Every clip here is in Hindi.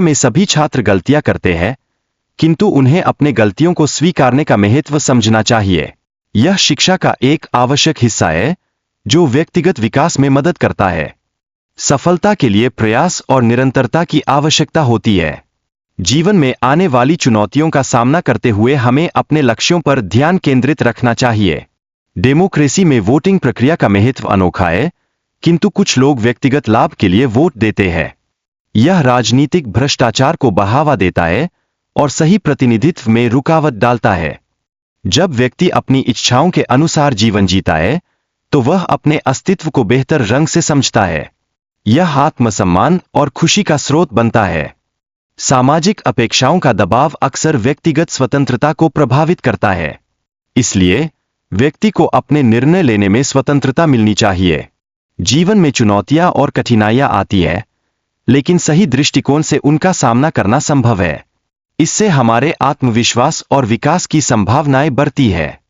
में सभी छात्र गलतियां करते हैं, किंतु उन्हें अपने गलतियों को स्वीकारने का महत्व समझना चाहिए। यह शिक्षा का एक आवश्यक हिस्सा है जो व्यक्तिगत विकास में मदद करता है। सफलता के लिए प्रयास और निरंतरता की आवश्यकता होती है। जीवन में आने वाली चुनौतियों का सामना करते हुए हमें अपने लक्ष्यों पर ध्यान केंद्रित रखना चाहिए। डेमोक्रेसी में वोटिंग प्रक्रिया का महत्व अनोखा है, किंतु कुछ लोग व्यक्तिगत लाभ के लिए वोट देते हैं। यह राजनीतिक भ्रष्टाचार को बढ़ावा देता है और सही प्रतिनिधित्व में रुकावट डालता है। जब व्यक्ति अपनी इच्छाओं के अनुसार जीवन जीता है, तो वह अपने अस्तित्व को बेहतर रंग से समझता है। यह आत्मसम्मान और खुशी का स्रोत बनता है। सामाजिक अपेक्षाओं का दबाव अक्सर व्यक्तिगत स्वतंत्रता को प्रभावित करता है। इसलिए व्यक्ति को अपने निर्णय लेने में स्वतंत्रता मिलनी चाहिए। जीवन में चुनौतियां और कठिनाइयां आती है, लेकिन सही दृष्टिकोण से उनका सामना करना संभव है। इससे हमारे आत्मविश्वास और विकास की संभावनाएं बढ़ती है।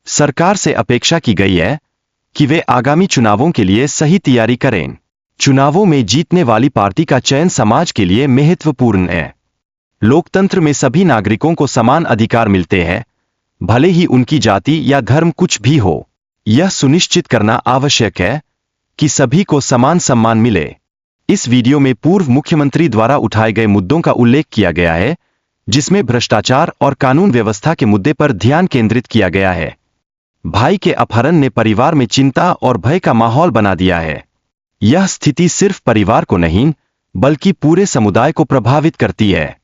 सरकार से अपेक्षा की गई है कि वे आगामी चुनावों के लिए सही तैयारी करें। चुनावों में जीतने वाली पार्टी का चयन समाज के लिए महत्वपूर्ण है। लोकतंत्र में सभी नागरिकों को समान अधिकार मिलते हैं, भले ही उनकी जाति या धर्म कुछ भी हो। यह सुनिश्चित करना आवश्यक है कि सभी को समान सम्मान मिले। इस वीडियो में पूर्व मुख्यमंत्री द्वारा उठाए गए मुद्दों का उल्लेख किया गया है, जिसमें भ्रष्टाचार और कानून व्यवस्था के मुद्दे पर ध्यान केंद्रित किया गया है। भाई के अपहरण ने परिवार में चिंता और भय का माहौल बना दिया है। यह स्थिति सिर्फ परिवार को नहीं, बल्कि पूरे समुदाय को प्रभावित करती है।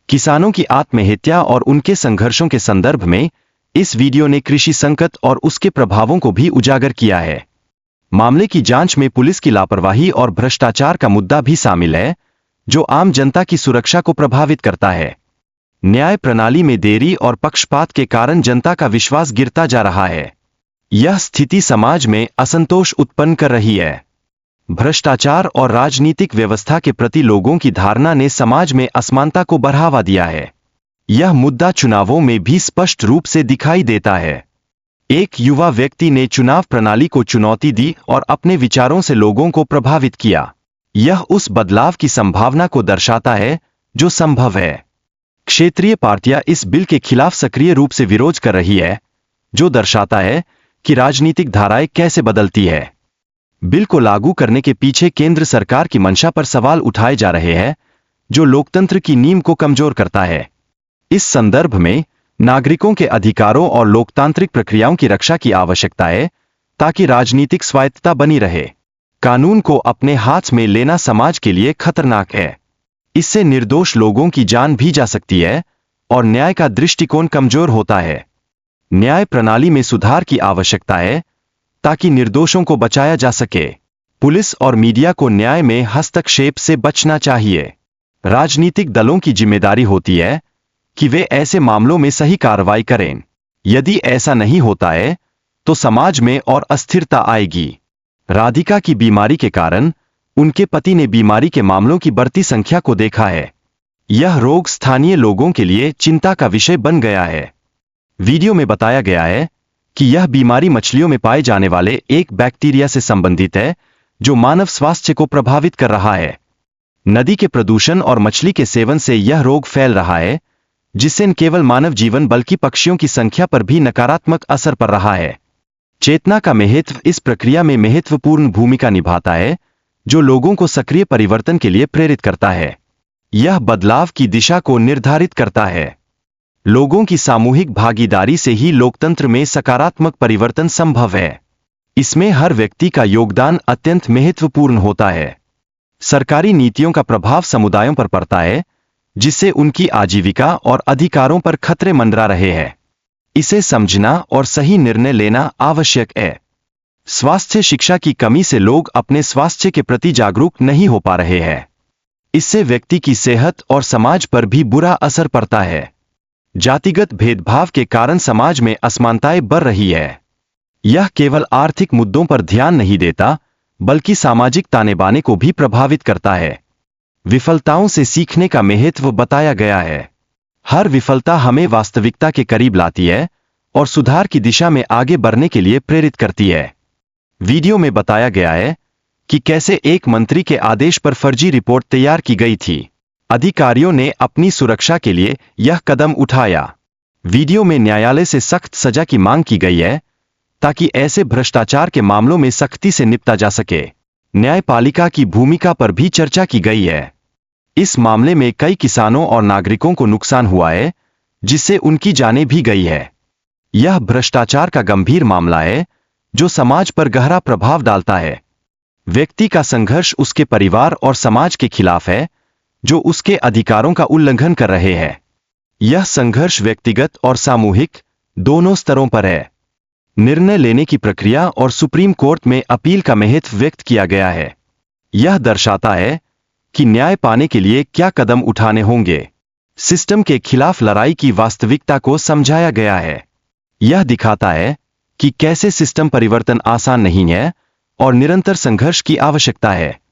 किसानों की आत्महत्या और उनके संघर्षों के संदर्भ में इस वीडियो ने कृषि संकट और उसके प्रभावों को भी उजागर किया है। मामले की जांच में पुलिस की लापरवाही और भ्रष्टाचार का मुद्दा भी शामिल है, जो आम जनता की सुरक्षा को प्रभावित करता है। न्याय प्रणाली में देरी और पक्षपात के कारण जनता का विश्वास गिरता जा रहा है। यह स्थिति समाज में असंतोष उत्पन्न कर रही है। भ्रष्टाचार और राजनीतिक व्यवस्था के प्रति लोगों की धारणा ने समाज में असमानता को बढ़ावा दिया है। यह मुद्दा चुनावों में भी स्पष्ट रूप से दिखाई देता है। एक युवा व्यक्ति ने चुनाव प्रणाली को चुनौती दी और अपने विचारों से लोगों को प्रभावित किया। यह उस बदलाव की संभावना को दर्शाता है जो संभव है। क्षेत्रीय पार्टियां इस बिल के खिलाफ सक्रिय रूप से विरोध कर रही है, जो दर्शाता है कि राजनीतिक धाराएं कैसे बदलती है। बिल को लागू करने के पीछे केंद्र सरकार की मंशा पर सवाल उठाए जा रहे हैं, जो लोकतंत्र की नींव को कमजोर करता है। इस संदर्भ में नागरिकों के अधिकारों और लोकतांत्रिक प्रक्रियाओं की रक्षा की आवश्यकता है, ताकि राजनीतिक स्वायत्तता बनी रहे। कानून को अपने हाथ में लेना समाज के लिए खतरनाक है। इससे निर्दोष लोगों की जान भी जा सकती है और न्याय का दृष्टिकोण कमजोर होता है। न्याय प्रणाली में सुधार की आवश्यकता है, ताकि निर्दोषों को बचाया जा सके। पुलिस और मीडिया को न्याय में हस्तक्षेप से बचना चाहिए। राजनीतिक दलों की जिम्मेदारी होती है कि वे ऐसे मामलों में सही कार्रवाई करें। यदि ऐसा नहीं होता है, तो समाज में और अस्थिरता आएगी। राधिका की बीमारी के कारण उनके पति ने बीमारी के मामलों की बढ़ती संख्या को देखा है। यह रोग स्थानीय लोगों के लिए चिंता का विषय बन गया है। वीडियो में बताया गया है कि यह बीमारी मछलियों में पाए जाने वाले एक बैक्टीरिया से संबंधित है, जो मानव स्वास्थ्य को प्रभावित कर रहा है। नदी के प्रदूषण और मछली के सेवन से यह रोग फैल रहा है, जिससे न केवल मानव जीवन बल्कि पक्षियों की संख्या पर भी नकारात्मक असर पड़ रहा है। चेतना का महत्व इस प्रक्रिया में महत्वपूर्ण भूमिका निभाता है, जो लोगों को सक्रिय परिवर्तन के लिए प्रेरित करता है। यह बदलाव की दिशा को निर्धारित करता है। लोगों की सामूहिक भागीदारी से ही लोकतंत्र में सकारात्मक परिवर्तन संभव है। इसमें हर व्यक्ति का योगदान अत्यंत महत्वपूर्ण होता है। सरकारी नीतियों का प्रभाव समुदायों पर पड़ता है, जिससे उनकी आजीविका और अधिकारों पर खतरे मंडरा रहे हैं। इसे समझना और सही निर्णय लेना आवश्यक है। स्वास्थ्य शिक्षा की कमी से लोग अपने स्वास्थ्य के प्रति जागरूक नहीं हो पा रहे हैं। इससे व्यक्ति की सेहत और समाज पर भी बुरा असर पड़ता है। जातिगत भेदभाव के कारण समाज में असमानताएं बढ़ रही है। यह केवल आर्थिक मुद्दों पर ध्यान नहीं देता, बल्कि सामाजिक ताने-बाने को भी प्रभावित करता है। विफलताओं से सीखने का महत्व बताया गया है। हर विफलता हमें वास्तविकता के करीब लाती है और सुधार की दिशा में आगे बढ़ने के लिए प्रेरित करती है। वीडियो में बताया गया है कि कैसे एक मंत्री के आदेश पर फर्जी रिपोर्ट तैयार की गई थी। अधिकारियों ने अपनी सुरक्षा के लिए यह कदम उठाया। वीडियो में न्यायालय से सख्त सजा की मांग की गई है ताकि ऐसे भ्रष्टाचार के मामलों में सख्ती से निपटा जा सके। न्यायपालिका की भूमिका पर भी चर्चा की गई है। इस मामले में कई किसानों और नागरिकों को नुकसान हुआ है, जिससे उनकी जानें भी गई है। यह भ्रष्टाचार का गंभीर मामला है जो समाज पर गहरा प्रभाव डालता है। व्यक्ति का संघर्ष उसके परिवार और समाज के खिलाफ है जो उसके अधिकारों का उल्लंघन कर रहे हैं। यह संघर्ष व्यक्तिगत और सामूहिक दोनों स्तरों पर है। निर्णय लेने की प्रक्रिया और सुप्रीम कोर्ट में अपील का महत्व व्यक्त किया गया है। यह दर्शाता है कि न्याय पाने के लिए क्या कदम उठाने होंगे। सिस्टम के खिलाफ लड़ाई की वास्तविकता को समझाया गया है। यह दिखाता है कि कैसे सिस्टम परिवर्तन आसान नहीं है और निरंतर संघर्ष की आवश्यकता है।